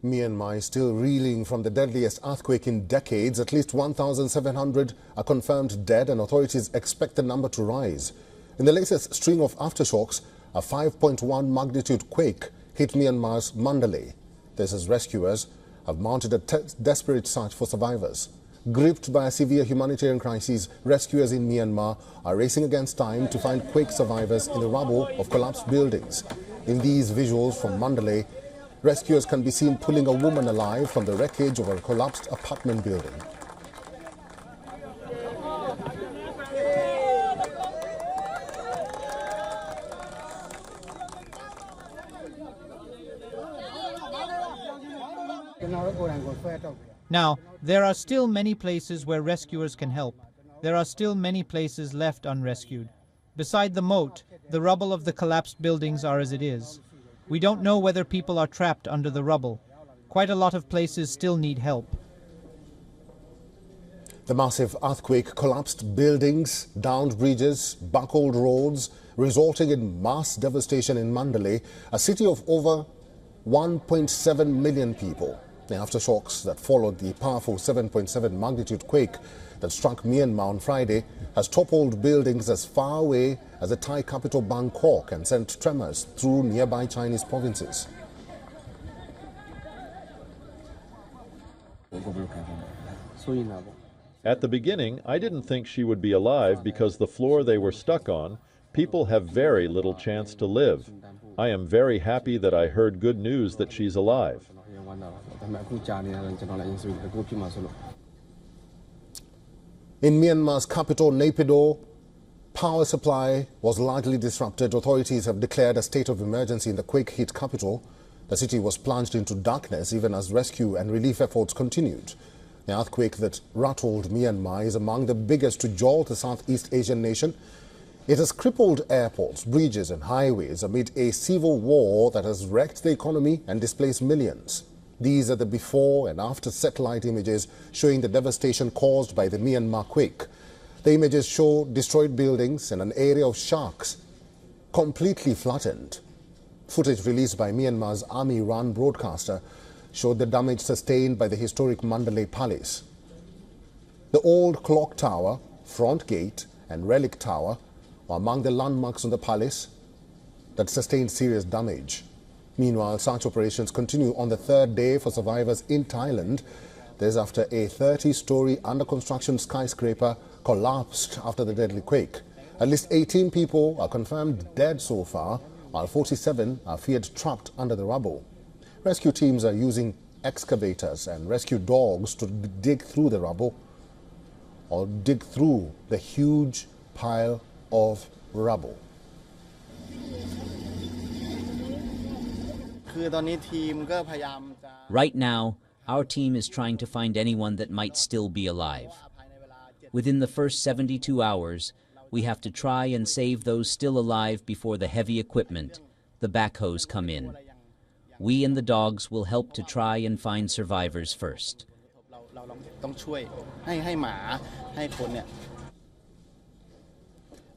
Myanmar is still reeling from the deadliest earthquake in decades. At least 1,700 are confirmed dead, and authorities expect the number to rise. In the latest string of aftershocks, a 5.1 magnitude quake hit Myanmar's Mandalay. This as rescuers have mounted a desperate search for survivors. Gripped by a severe humanitarian crisis, rescuers in Myanmar are racing against time to find quake survivors in the rubble of collapsed buildings. In these visuals from Mandalay, rescuers can be seen pulling a woman alive from the wreckage of a collapsed apartment building. Now, there are still many places where rescuers can help. There are still many places left unrescued. Beside the moat, the rubble of the collapsed buildings are as it is. We don't know whether people are trapped under the rubble. Quite a lot of places still need help. The massive earthquake collapsed buildings, downed bridges, buckled roads, resulting in mass devastation in Mandalay, a city of over 1.7 million people. The aftershocks that followed the powerful 7.7 magnitude quake that struck Myanmar on Friday has toppled buildings as far away as the Thai capital Bangkok and sent tremors through nearby Chinese provinces. At the beginning, I didn't think she would be alive because the floor they were stuck on, people have very little chance to live. I am very happy that I heard good news that she's alive. In Myanmar's capital, Naypyidaw, power supply was largely disrupted. Authorities have declared a state of emergency in the quake-hit capital. The city was plunged into darkness even as rescue and relief efforts continued. The earthquake that rattled Myanmar is among the biggest to jolt the Southeast Asian nation. It has crippled airports, bridges and highways amid a civil war that has wrecked the economy and displaced millions. These are the before and after satellite images showing the devastation caused by the Myanmar quake. The images show destroyed buildings and an area of sharks completely flattened. Footage released by Myanmar's army-run broadcaster showed the damage sustained by the historic Mandalay Palace. The old clock tower, front gate and relic tower were among the landmarks on the palace that sustained serious damage. Meanwhile, search operations continue on the third day for survivors in Thailand. This after a 30-story under-construction skyscraper collapsed after the deadly quake. At least 18 people are confirmed dead so far, while 47 are feared trapped under the rubble. Rescue teams are using excavators and rescue dogs to dig through the rubble or dig through the huge pile of rubble. Right now, our team is trying to find anyone that might still be alive. Within the first 72 hours, we have to try and save those still alive before the heavy equipment, the backhoes, come in. We and the dogs will help to try and find survivors first.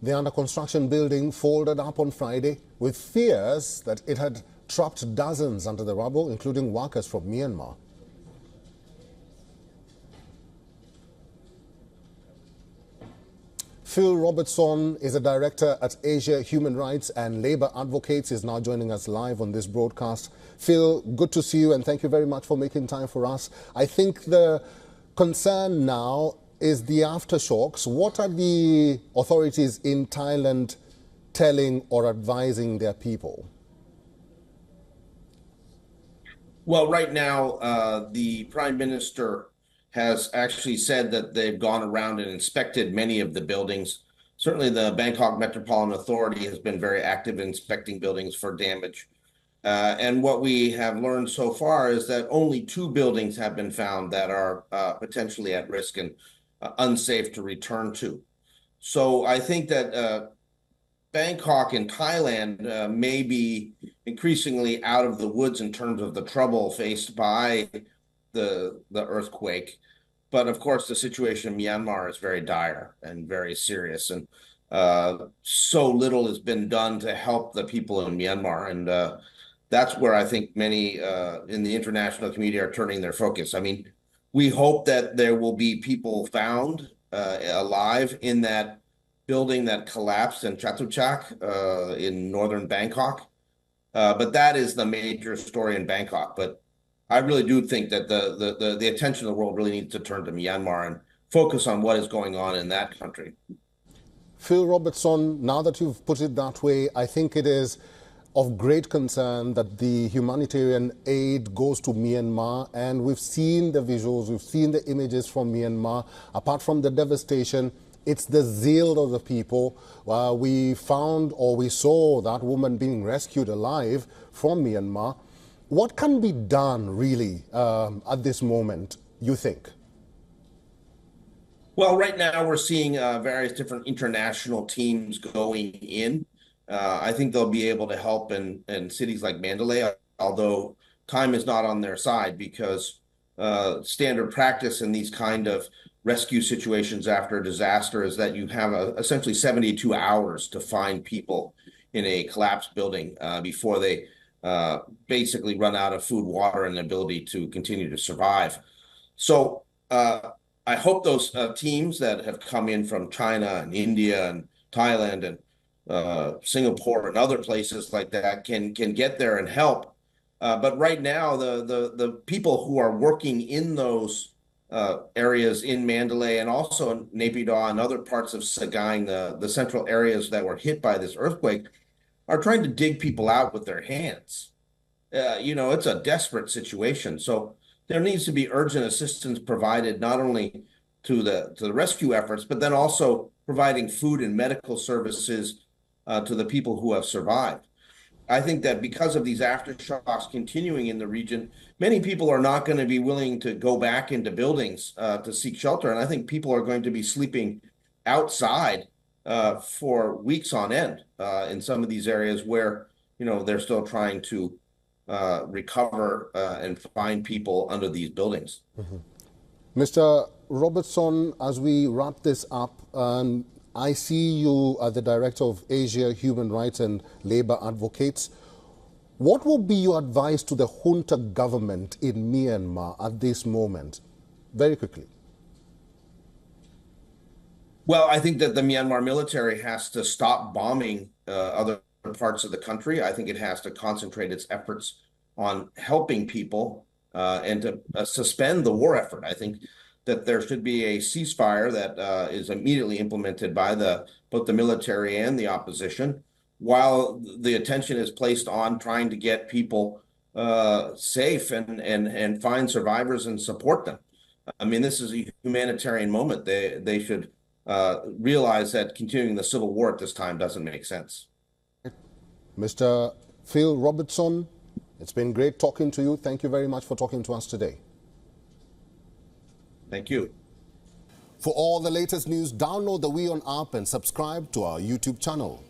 The under-construction building folded up on Friday with fears that it had trapped dozens under the rubble, including workers from Myanmar. Phil Robertson is a director at Asia Human Rights and Labour Advocates. Is now joining us live on this broadcast. Phil, good to see you and thank you very much for making time for us. I think the concern now is the aftershocks. What are the authorities in Thailand telling or advising their people? Well, right now, the Prime Minister has actually said that they've gone around and inspected many of the buildings. Certainly the Bangkok Metropolitan Authority has been very active in inspecting buildings for damage. And what we have learned so far is that only 2 buildings have been found that are potentially at risk and unsafe to return to. So I think that Bangkok and Thailand may be increasingly out of the woods in terms of the trouble faced by the earthquake. But of course, the situation in Myanmar is very dire and very serious. And so little has been done to help the people in Myanmar. And that's where I think many in the international community are turning their focus. I mean, we hope that there will be people found alive in that building that collapsed in Chatuchak in northern Bangkok. But that is the major story in Bangkok. But I really do think that the attention of the world really needs to turn to Myanmar and focus on what is going on in that country. Phil Robertson, now that you've put it that way, I think it is of great concern that the humanitarian aid goes to Myanmar, and we've seen the visuals, we've seen the images from Myanmar. Apart from the devastation, it's the zeal of the people. We found, or we saw, that woman being rescued alive from Myanmar. What can be done, really, at this moment, you think? Well, right now we're seeing various different international teams going in. I think they'll be able to help in cities like Mandalay, although time is not on their side, because standard practice in these kind of rescue situations after a disaster is that you have essentially 72 hours to find people in a collapsed building before they basically run out of food, water, and ability to continue to survive. So I hope those teams that have come in from China and India and Thailand and Singapore and other places like that can get there and help. But right now, the people who are working in those areas in Mandalay and also in Naypyidaw and other parts of Sagaing, the central areas that were hit by this earthquake, are trying to dig people out with their hands. It's a desperate situation. So there needs to be urgent assistance provided not only to the rescue efforts, but then also providing food and medical services to the people who have survived. I think that because of these aftershocks continuing in the region, many people are not going to be willing to go back into buildings to seek shelter. And I think people are going to be sleeping outside for weeks on end in some of these areas where, they're still trying to recover and find people under these buildings. Mm-hmm. Mr. Robertson, as we wrap this up, I see you as the Director of Asia Human Rights and Labor Advocates. What will be your advice to the junta government in Myanmar at this moment? Very quickly. Well, I think that the Myanmar military has to stop bombing other parts of the country. I think it has to concentrate its efforts on helping people and to suspend the war effort. I think that there should be a ceasefire that is immediately implemented by both the military and the opposition, while the attention is placed on trying to get people safe and find survivors and support them. I mean, this is a humanitarian moment. They should realize that continuing the civil war at this time doesn't make sense. Mr. Phil Robertson, it's been great talking to you. Thank you very much for talking to us today. Thank you. For all the latest news, download the WION app and subscribe to our YouTube channel.